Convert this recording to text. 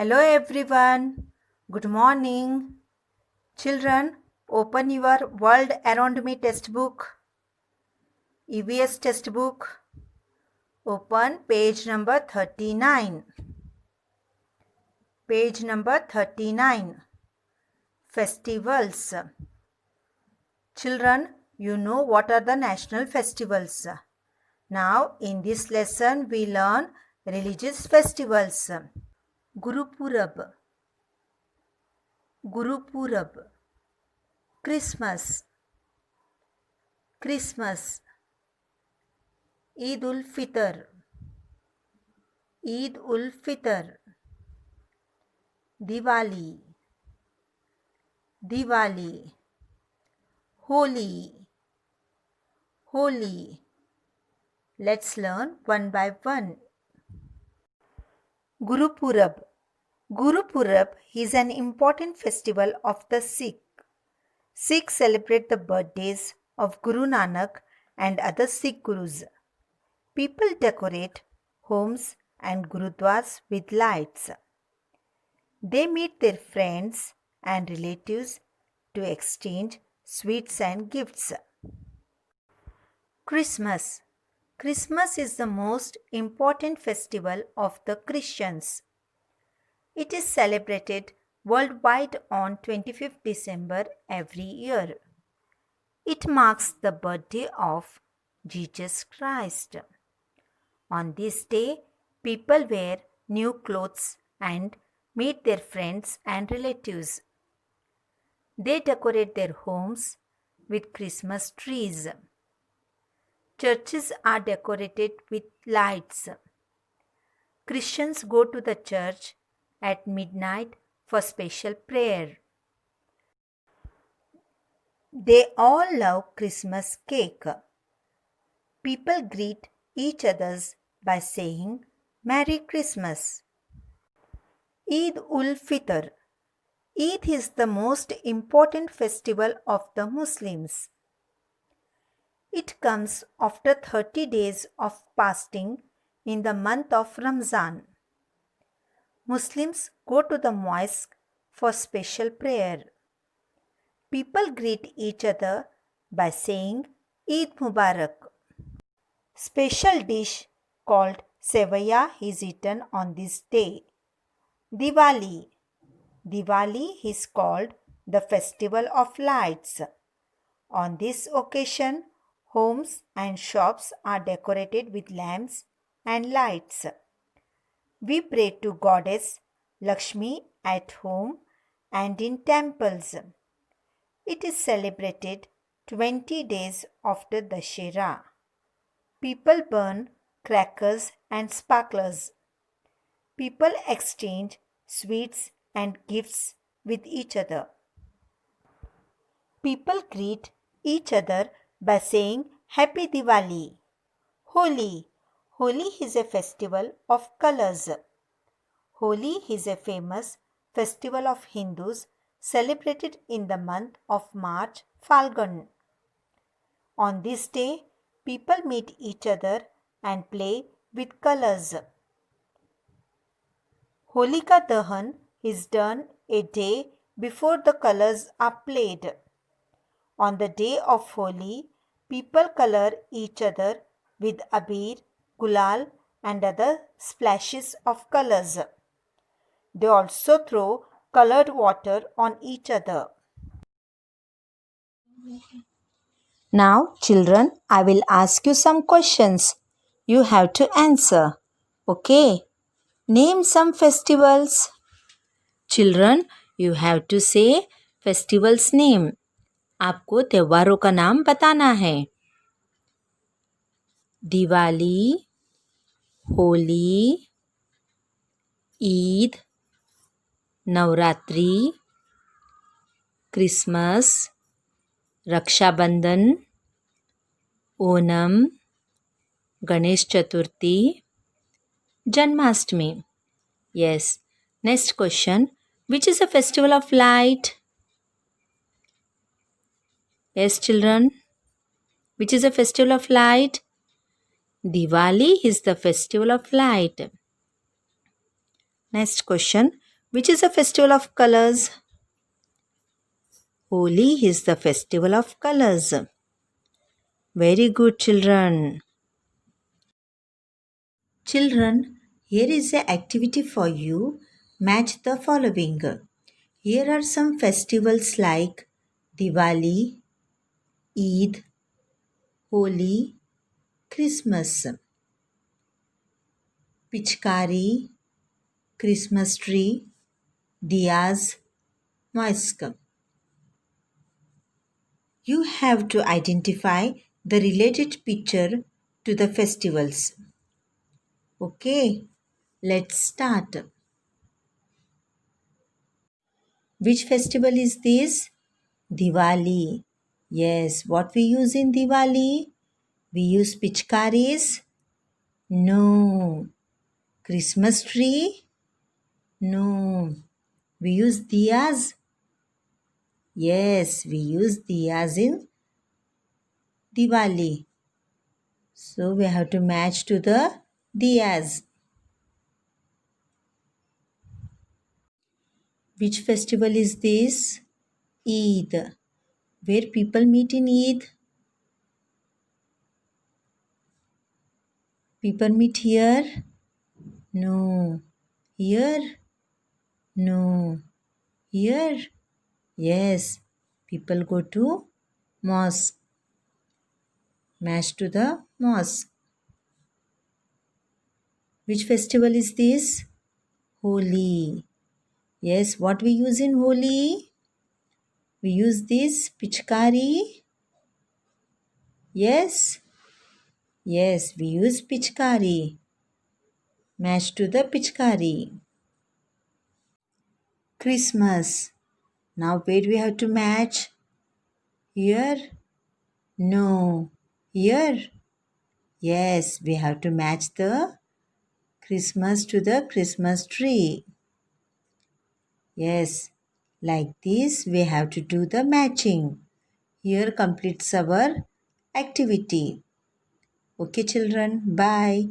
Hello everyone. Good morning. Children, open your World Around Me textbook. EVS textbook. Open page number 39. Page number 39. Festivals. Children, you know what are the national festivals. Now, in this lesson, we learn religious festivals. Guru Purab, Guru Purab, Christmas, Christmas, Eid ul Fitr, Eid ul Fitr, Diwali, Diwali, Holi, Holi. Let's learn one by one. Guru Purab. Guru Purab is an important festival of the Sikh. Sikhs celebrate the birthdays of Guru Nanak and other Sikh Gurus. People decorate homes and gurudwaras with lights. They meet their friends and relatives to exchange sweets and gifts. Christmas. Christmas is the most important festival of the Christians. It is celebrated worldwide on 25th December every year. It marks the birthday of Jesus Christ. On this day, people wear new clothes and meet their friends and relatives. They decorate their homes with Christmas trees. Churches are decorated with lights. Christians go to the church at midnight for special prayer. They all love Christmas cake. People greet each other by saying Merry Christmas. Eid ul Fitr. Eid is the most important festival of the Muslims. It comes after 30 days of fasting in the month of Ramzan. Muslims go to the mosque for special prayer. People greet each other by saying Eid Mubarak. Special dish called Sevaya is eaten on this day. Diwali. Diwali is called the festival of lights. On this occasion, homes and shops are decorated with lamps and lights. We pray to Goddess Lakshmi at home and in temples. It is celebrated 20 days after Dashera. People burn crackers and sparklers. People exchange sweets and gifts with each other. People greet each other by saying Happy Diwali. Holi. Holi is a festival of colors. Holi is a famous festival of Hindus celebrated in the month of March, Falgun. On this day, people meet each other and play with colors. Holika Dahan is done a day before the colors are played. On the day of Holi, people color each other with abir, gulal and other splashes of colors. They also throw colored water on each other. Now, children, I will ask you some questions. You have to answer. Okay? Name some festivals. Children, you have to say festivals name. आपको त्योहारों का नाम बताना है. Diwali, Holi, Eid, Navratri, Christmas, Rakshabandhan, Onam, Ganesh Chaturthi, Janmashtami. Yes. Next question. Which is a festival of light? Yes, children. Which is a festival of light? Diwali is the festival of light. Next question. Which is a festival of colors? Holi is the festival of colors. Very good, children. Children, here is an activity for you. Match the following. Here are some festivals like Diwali, Eid, Holi, Christmas, Pichkari, Christmas tree, diyas, mosque. You have to identify the related picture to the festivals. Okay, let's start. Which festival is this? Diwali. Yes, what we use in Diwali? We use pichkaris? No. Christmas tree? No. We use diyas? Yes, we use diyas in Diwali. So we have to match to the diyas. Which festival is this? Eid. Where people meet in Eid? People meet here? No. Here? No. Here? Yes. People go to mosque. Match to the mosque. Which festival is this? Holi. Yes, what we use in Holi? We use this pichkari. Yes. Yes, we use pichkari. Match to the pichkari. Christmas. Now where we have to match? Here? No. Here? Yes, we have to match the Christmas to the Christmas tree. Yes, like this we have to do the matching. Here completes our activity. Okay children, bye.